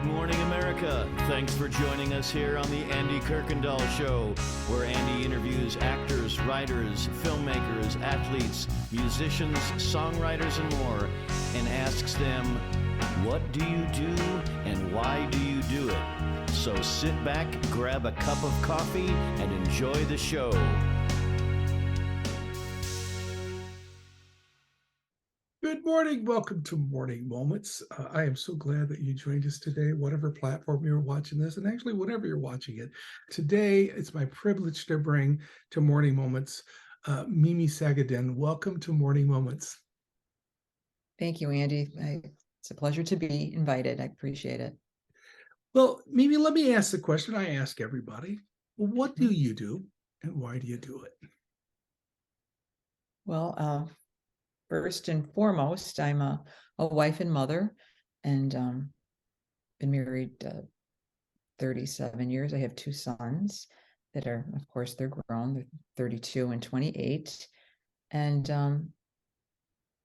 Good morning, America. Thanks for joining us here on the Andy Kirkendall Show, where Andy interviews actors, writers, filmmakers, athletes, musicians, songwriters, and more, and asks them, what do you do and why do you do it? So sit back, grab a cup of coffee, and enjoy the show. Good morning. Welcome to Morning Moments. I am so glad that you joined us today, whatever platform you're watching this, and actually whatever you're watching it. Today, it's my privilege to bring to Morning Moments Mimi Sagadin. Welcome to Morning Moments. Thank you, Andy. It's a pleasure to be invited. I appreciate it. Well, Mimi, let me ask the question I ask everybody. What do you do and why do you do it? Well, first and foremost, I'm a wife and mother, and been married 37 years. I have two sons that are, of course, they're grown. They're 32 and 28. And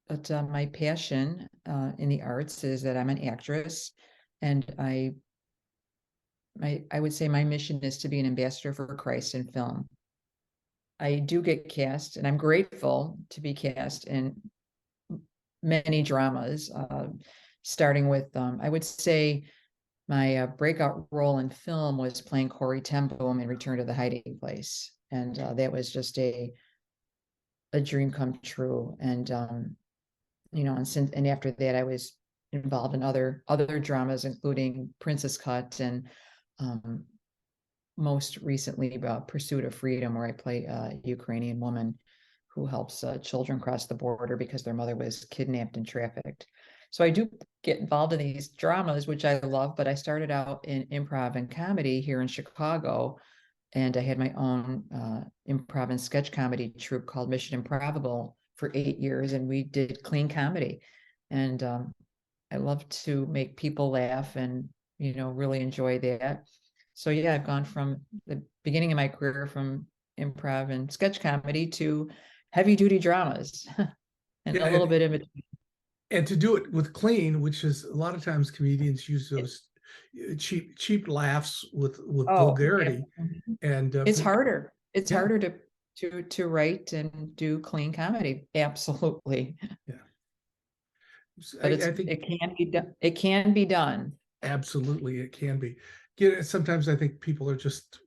but my passion in the arts is that I'm an actress, and I would say my mission is to be an ambassador for Christ in film. I do get cast, and I'm grateful to be cast in many dramas, starting with, I would say my breakout role in film was playing Corrie in Return to the Hiding Place. And that was just a dream come true. And, and after that, I was involved in other dramas, including Princess Cut, and most recently Pursuit of Freedom, where I play a Ukrainian woman who helps children cross the border because their mother was kidnapped and trafficked. So I do get involved in these dramas, which I love, but I started out in improv and comedy here in Chicago, and I had my own improv and sketch comedy troupe called Mission IMPROVable for 8 years, and we did clean comedy. And I love to make people laugh and, really enjoy that. So yeah, I've gone from the beginning of my career from improv and sketch comedy to heavy duty dramas and a little bit in between. And to do it with clean, which is a lot of times comedians use those cheap laughs with vulgarity. Yeah. And it's harder. It's harder to write and do clean comedy. Absolutely. Yeah. But I think it can be done. It can be done. Absolutely, it can be. Sometimes I think people are just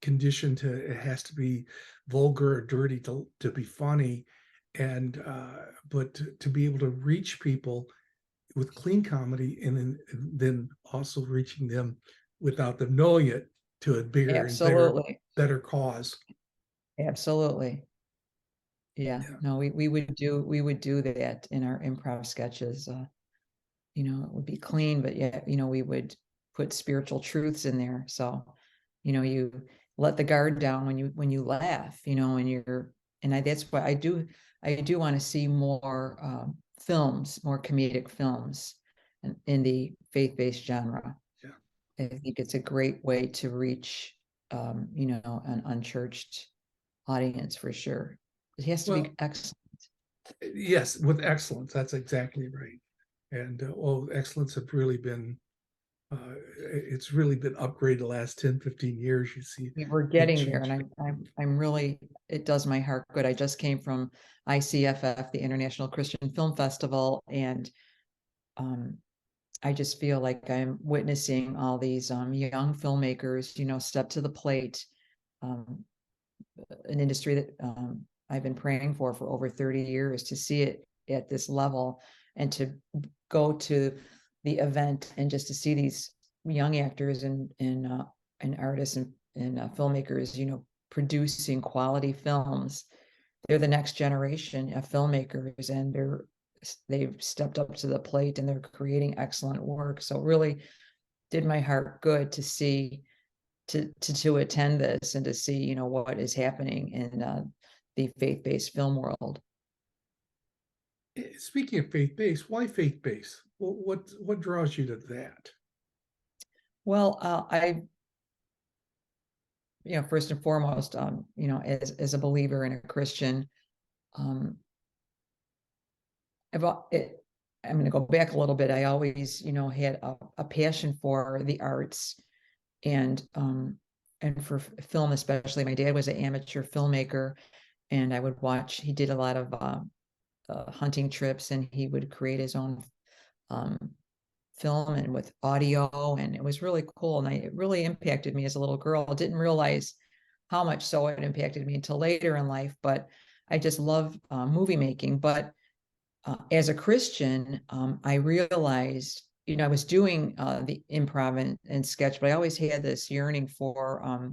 conditioned to, it has to be vulgar or dirty to be funny, and but to be able to reach people with clean comedy, and then also reaching them without them knowing it to a bigger and better cause. Absolutely. Yeah. No, we would do that in our improv sketches. It would be clean, but we would put spiritual truths in there. So, you let the guard down when you laugh, that's why I do want to see more films, more comedic films in the faith-based genre. Yeah. I think it's a great way to reach, an unchurched audience for sure. It has to be excellent. Yes, with excellence. That's exactly right. And excellence have really been, it's really been upgraded the last 10, 15 years. You see, we're getting there, and I'm really, it does my heart good. I just came from ICFF, the International Christian Film Festival, and I just feel like I'm witnessing all these young filmmakers, step to the plate. An industry that I've been praying for over 30 years, to see it at this level, and to go to the event and just to see these young actors and artists and filmmakers, producing quality films. They're the next generation of filmmakers, and they've stepped up to the plate, and they're creating excellent work. So it really did my heart good to see, to attend this and to see, what is happening in the faith-based film world. Speaking of faith-based, why faith-based? What draws you to that? Well, first and foremost, as a believer and a Christian, I'm going to go back a little bit. I always, had a passion for the arts and for film, especially. My dad was an amateur filmmaker, and I would watch. He did a lot of hunting trips, and he would create his own film and with audio, and it was really cool. And it really impacted me as a little girl. I didn't realize how much so it impacted me until later in life, but I just love movie making. But as a Christian, I realized, I was doing the improv and sketch, but I always had this yearning for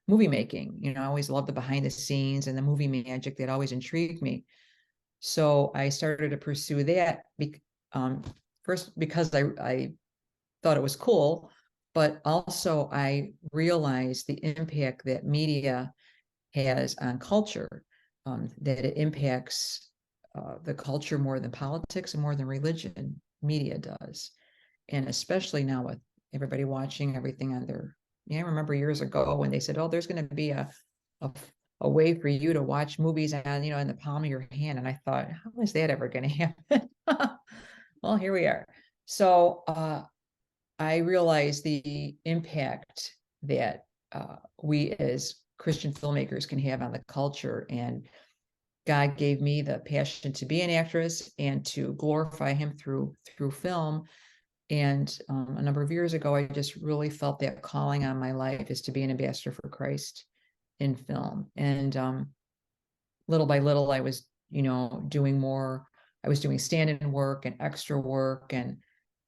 movie making. I always loved the behind the scenes and the movie magic that always intrigued me. So I started to pursue that first because I thought it was cool, but also I realized the impact that media has on culture, that it impacts the culture more than politics and more than religion. Media does. And especially now with everybody watching everything on their, I remember years ago when they said, oh, there's going to be a way for you to watch movies on, in the palm of your hand. And I thought, how is that ever going to happen? Well, here we are. So I realized the impact that we as Christian filmmakers can have on the culture. And God gave me the passion to be an actress and to glorify him through film. And a number of years ago, I just really felt that calling on my life is to be an ambassador for Christ in film. And little by little, I was, doing more. I was doing stand-in work and extra work, and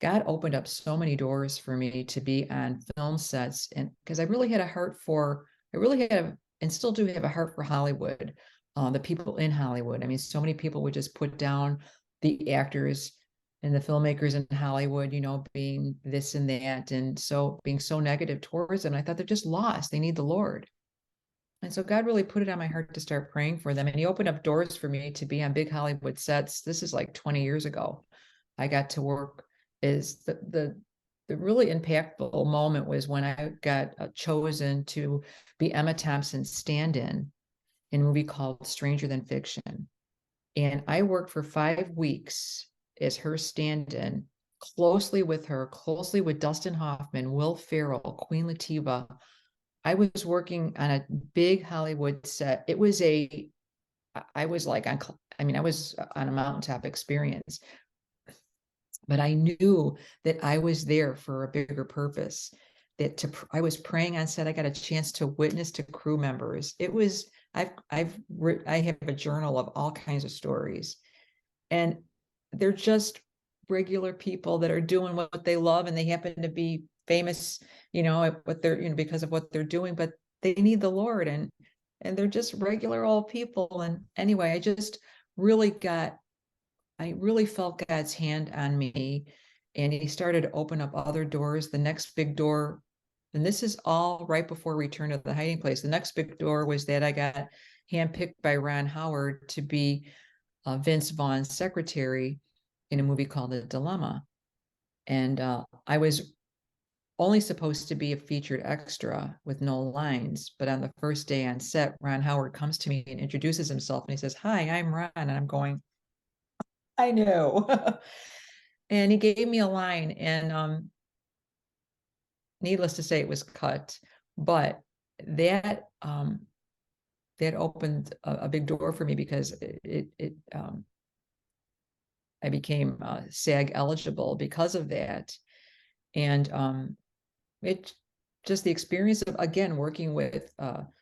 God opened up so many doors for me to be on film sets. And because I really had a heart for, and still do have a heart for Hollywood, the people in Hollywood. I mean, so many people would just put down the actors and the filmmakers in Hollywood, being this and that, and so being so negative towards them. I thought they're just lost. They need the Lord. And so God really put it on my heart to start praying for them. And he opened up doors for me to be on big Hollywood sets. This is like 20 years ago. I got to work as the really impactful moment was when I got chosen to be Emma Thompson's stand-in in a movie called Stranger Than Fiction. And I worked for 5 weeks as her stand-in, closely with her, closely with Dustin Hoffman, Will Ferrell, Queen Latifah. I was working on a big Hollywood set. I was on a mountaintop experience, but I knew that I was there for a bigger purpose. I was praying on set. I got a chance to witness to crew members. I have a journal of all kinds of stories, and they're just regular people that are doing what they love, and they happen to be famous, what they're, because of what they're doing, but they need the Lord, and they're just regular old people. And anyway, I really felt God's hand on me, and he started to open up other doors. The next big door, and this is all right before Return to the Hiding Place. The next big door was that I got handpicked by Ron Howard to be Vince Vaughn's secretary in a movie called The Dilemma. And I was only supposed to be a featured extra with no lines. But on the first day on set, Ron Howard comes to me and introduces himself, and he says, "Hi, I'm Ron." And I'm going, I know. And he gave me a line, and needless to say, it was cut. But that opened a big door for me, because I became SAG eligible because of that. And it just the experience of, again, working with all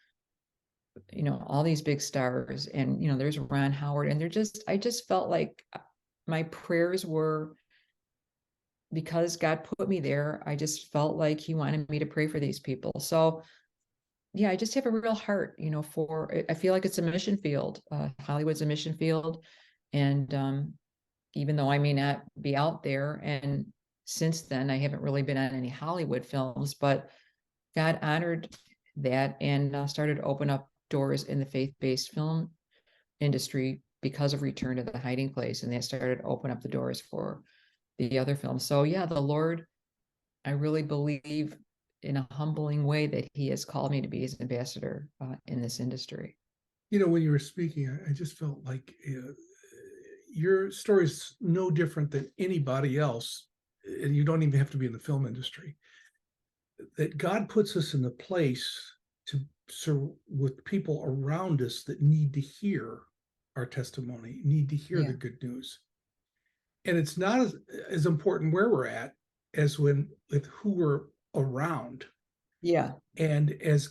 these big stars, and there's Ron Howard, and I just felt like my prayers were, because God put me there, I just felt like he wanted me to pray for these people. So yeah, I just have a real heart, I feel like it's a mission field. Hollywood's a mission field. And even though I may not be out there, and since then I haven't really been on any Hollywood films, but God honored that and started to open up doors in the faith-based film industry because of Return to the Hiding Place. And that started to open up the doors for the other films. So yeah, the Lord, I really believe in a humbling way that he has called me to be his ambassador in this industry. When you were speaking, I just felt like your story is no different than anybody else, and you don't even have to be in the film industry. That God puts us in a place to serve with people around us that need to hear our testimony, need to hear the good news. And it's not as important where we're at as with who we're around. Yeah. And as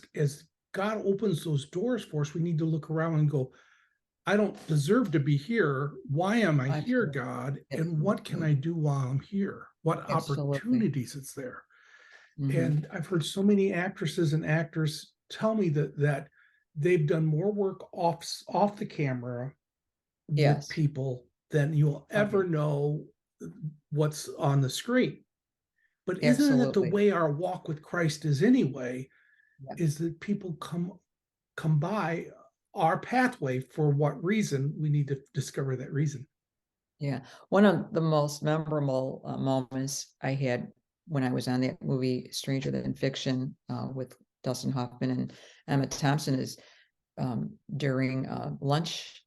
God opens those doors for us, we need to look around and go, I don't deserve to be here. Why am I here, God? And what can I do while I'm here? What opportunities it's there? And I've heard so many actresses and actors tell me that they've done more work off the camera with people than you'll ever know what's on the screen. But isn't it the way our walk with Christ is anyway? Is that people come by our pathway for what reason? We need to discover that reason. Yeah. One of the most memorable moments I had when I was on that movie Stranger Than Fiction with Dustin Hoffman and Emma Thompson is during lunch,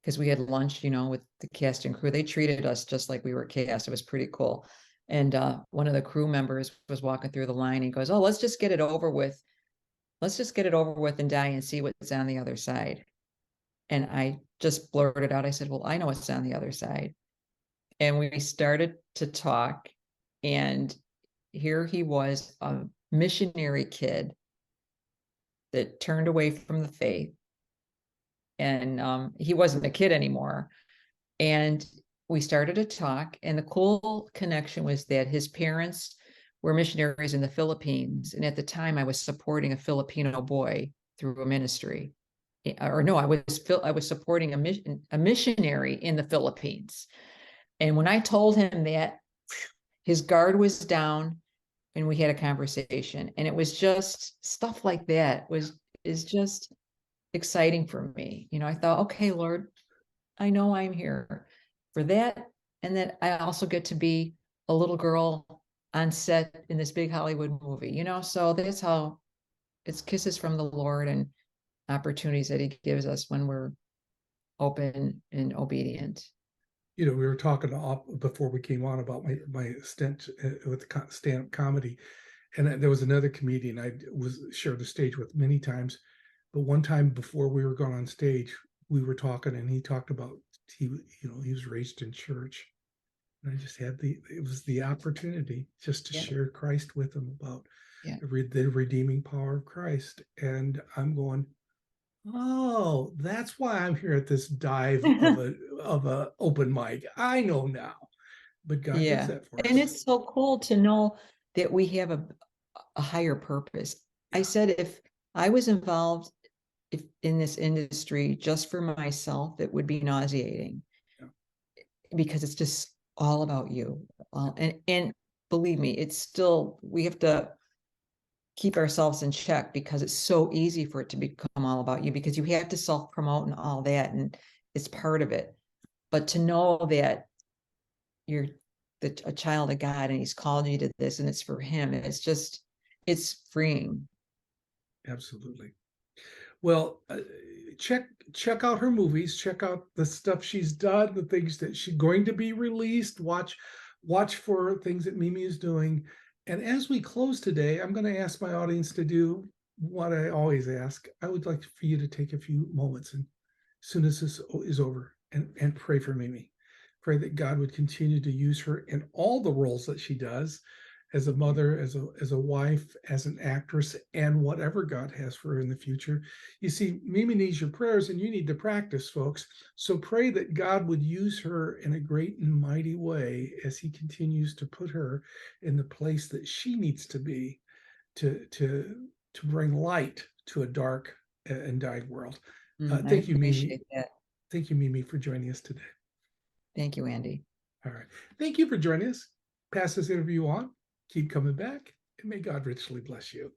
because we had lunch, with the cast and crew. They treated us just like we were cast. It was pretty cool. And one of the crew members was walking through the line. He goes, "Oh, let's just get it over with. Let's just get it over with and die and see what's on the other side." And I just blurted out, I said, "Well, I know what's on the other side." And we started to talk, and here he was, a missionary kid that turned away from the faith. And he wasn't a kid anymore. And we started to talk, and the cool connection was that his parents were missionaries in the Philippines. And at the time I was supporting a Filipino boy through a ministry. Or no, I was supporting a missionary in the Philippines. And when I told him that, his guard was down and we had a conversation. And it was just stuff like that is just exciting for me. I thought, okay, Lord, I know I'm here for that. And that I also get to be a little girl on set in this big Hollywood movie, so that's how it's kisses from the Lord and opportunities that he gives us when we're open and obedient. We were talking before we came on about my stint with stand-up comedy, and there was another comedian I shared the stage with many times. But one time before we were going on stage, we were talking, and he talked about he was raised in church, and I just had it was the opportunity just to share Christ with him about the redeeming power of Christ, and I'm going, oh, that's why I'm here at this dive of a open mic. I know now, but God does that for us. And it's so cool to know that we have a higher purpose. I said, if I was involved in this industry just for myself, it would be nauseating because it's just all about you. And believe me, it's still, we have to keep ourselves in check because it's so easy for it to become all about you because you have to self-promote and all that. And it's part of it. But to know that you're a child of God and he's called you to this and it's for him, it's freeing. Absolutely. Well, check out her movies, check out the stuff she's done, the things that she's going to be released, watch for things that Mimi is doing. And as we close today, I'm going to ask my audience to do what I always ask. I would like for you to take a few moments, and as soon as this is over, and pray for Mimi. Pray that God would continue to use her in all the roles that she does, as a mother, as a wife, as an actress, and whatever God has for her in the future. You see, Mimi needs your prayers, and you need to practice, folks. So pray that God would use her in a great and mighty way as he continues to put her in the place that she needs to be to bring light to a dark and dying world. Thank you, Mimi. Thank you, Mimi, for joining us today. Thank you, Andy. All right. Thank you for joining us. Pass this interview on. Keep coming back, and may God richly bless you.